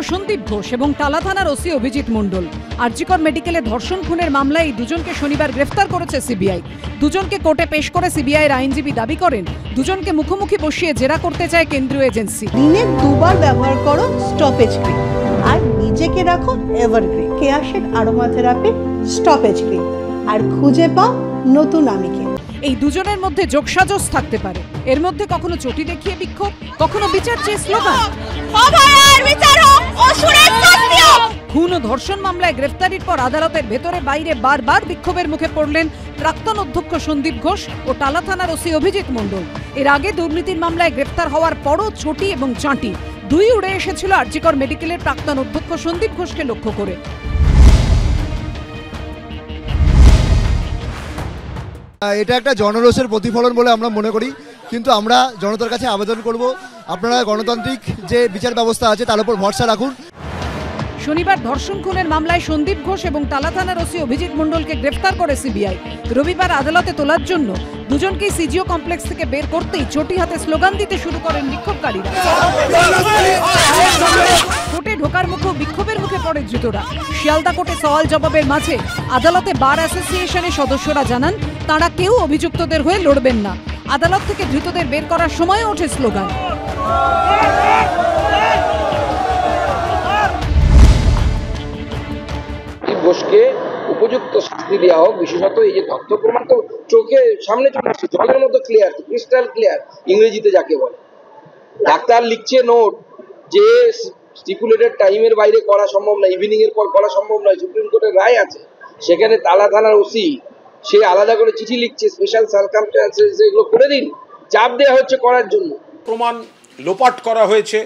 সন্দীপ ঘোষ এবং টালা থানার ওসি অভিজিৎ মণ্ডল। আরজিকর মেডিকেলে ধর্ষণ খুনের মামলায় এই দুজনকে শনিবার গ্রেফতার করেছে সিবিআই। দুজনকে কোর্টে পেশ করে সিবিআইয়ের আইনজীবী দাবি করেন, দুজনকে মুখোমুখি বসিয়ে জেরা করতে চায় কেন্দ্রীয় এজেন্সি। দিনে দুবার ব্যবহার করো স্টপেজ ক্রিম আর নিজেকে রাখো evergreen কেয়াশেড aroma therapy stoppage cream আর খুঁজে পাও নতুন আমিকে। এই দুজনের মধ্যে যোগসাজশ থাকতে পারে। এর মধ্যে কখনো চটি দেখিয়ে বিক্ষোভ, কখনো বিচার চেয়ে স্লোগান। খুন ও ধর্ষণ মামলায় গ্রেফতারির পর আদালতের ভেতরে বাইরে বারবার বিক্ষোভের মুখে পড়লেন প্রাক্তন অধ্যক্ষ সন্দীপ ঘোষ ও টালা থানার ওসি অভিজিৎ মণ্ডল। এর আগে দুর্নীতির মামলায় গ্রেফতার হওয়ার পরও চটি এবং চাঁটি দুই উড়ে এসেছিল আরজিকর মেডিকেলের প্রাক্তন অধ্যক্ষ সন্দীপ ঘোষকে লক্ষ্য করে। এটা একটা জনরোষের প্রতিফলন বলে আমরা মনে করি, কিন্তু আমরা জনতার কাছে আবেদন করব, আপনারা গণতান্ত্রিক যে বিচার ব্যবস্থা আছে তার উপর ভরসা রাখুন। শনিবার ধর্ষণ খুনের মামলায় সন্দীপ ঘোষ এবং টালা থানার ওসি অভিজিৎ মণ্ডলকে গ্রেফতার করে সিবিআই। রবিবার আদালতে তোলার জন্য দুজনকেই সিজিও কমপ্লেক্স থেকে বের করতেই চটি হাতে স্লোগান দিতে শুরু করেন বিক্ষোভকারীরা। কোর্টে ঢোকার মুখেও বিক্ষোভের মুখে পড়ে ধৃতরা। শিয়ালদা কোর্টে সওয়াল জবাবের মাঝে আদালতে বার অ্যাসোসিয়েশনের সদস্যরা জানান, তাঁরা কেউ অভিযুক্তদের হয়ে লড়বেন না। আদালত থেকে ধৃতদের বের করার সময় ওঠে স্লোগান। ঘোষকে উপযুক্ত শাস্তি দেওয়া হোক, বিশেষত এই যে তথ্য প্রমাণ তো চোখে সামনে চলে আসছে, জলের মতো ক্লিয়ার, ক্রিস্টাল ক্লিয়ার ইংরেজিতে যাকে বলে। ডাক্তার লিখছে নোট যে স্টিপুলেটেড টাইমের বাইরে করা সম্ভব নয়, ইভিনিং এর পর করা সম্ভব নয়, সুপ্রিম কোর্টের রায় আছে। সেখানে টালা থানার ওসি সে আলাদা করে চিঠি লিখছে, স্পেশাল সার্কামস্ট্যান্সেস এগুলো করে দিন, চাপ দেওয়া হচ্ছে করার জন্য। প্রমাণ লোপাট করা হয়েছে,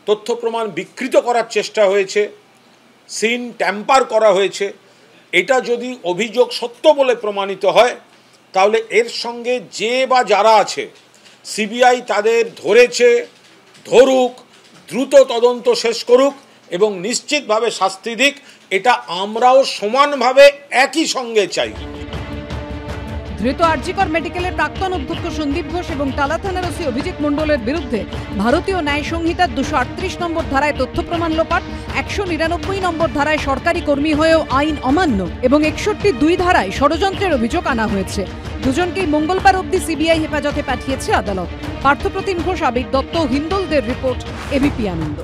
তথ্য প্রমাণ বিকৃত করার চেষ্টা হয়েছে, সিন ট্যাম্পার করা হয়েছে। এটা যদি অভিযোগ সত্য বলে প্রমাণিত হয়, তাহলে এর সঙ্গে যে বা যারা আছে সিবিআই তাদের ধরেছে, ধরুক, দ্রুত তদন্ত শেষ করুক এবং নিশ্চিতভাবে শাস্তি দিক। এটা আমরাও সমানভাবে একই সঙ্গে চাই। ধৃত আরজিকর মেডিকেলের প্রাক্তন অধ্যক্ষ সন্দীপ ঘোষ এবং টালা থানার ওসি অভিজিৎ মণ্ডলের বিরুদ্ধে ভারতীয় ন্যায় সংহিতার 238 নম্বর ধারায় তথ্য প্রমাণ লোপাট, 199 নম্বর ধারায় সরকারি কর্মী হয়েও আইন অমান্য এবং 61(2) ধারায় ষড়যন্ত্রের অভিযোগ আনা হয়েছে। দুজনকেই মঙ্গলবার অবধি সিবিআই হেফাজতে পাঠিয়েছে আদালত। পার্থপ্রতিম ঘোষ, আবির দত্ত, হিন্দলদের রিপোর্ট, এবিপি আনন্দ।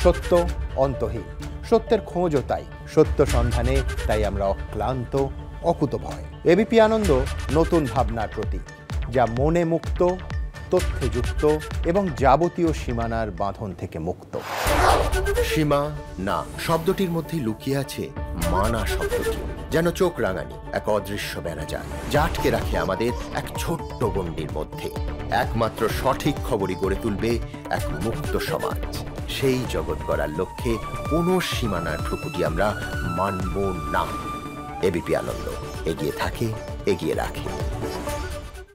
সত্য অন্তহীন, সত্যের খোঁজও তাই, সত্য সন্ধানে তাই আমরা অক্লান্ত, অকুতভয়। এবিপি আনন্দ নতুন ভাবনার প্রতীক, যা মনে মুক্ত, তথ্যে যুক্ত এবং যাবতীয় সীমানার বাঁধন থেকে মুক্ত। সীমা না শব্দটির মধ্যে লুকিয়ে আছে মানা শব্দটি, যেন চোখ রাঙানি এক অদৃশ্য বেড়াজাল, যা আটকে রাখে আমাদের এক ছোট্ট গণ্ডির মধ্যে। একমাত্র সঠিক খবরই গড়ে তুলবে এক মুক্ত সমাজ। সেই জগৎ গড়ার লক্ষ্যে কোনো সীমানার ঠুকুটি আমরা মানব না। এবিপি আনন্দ এগিয়ে থাকে, এগিয়ে রাখে।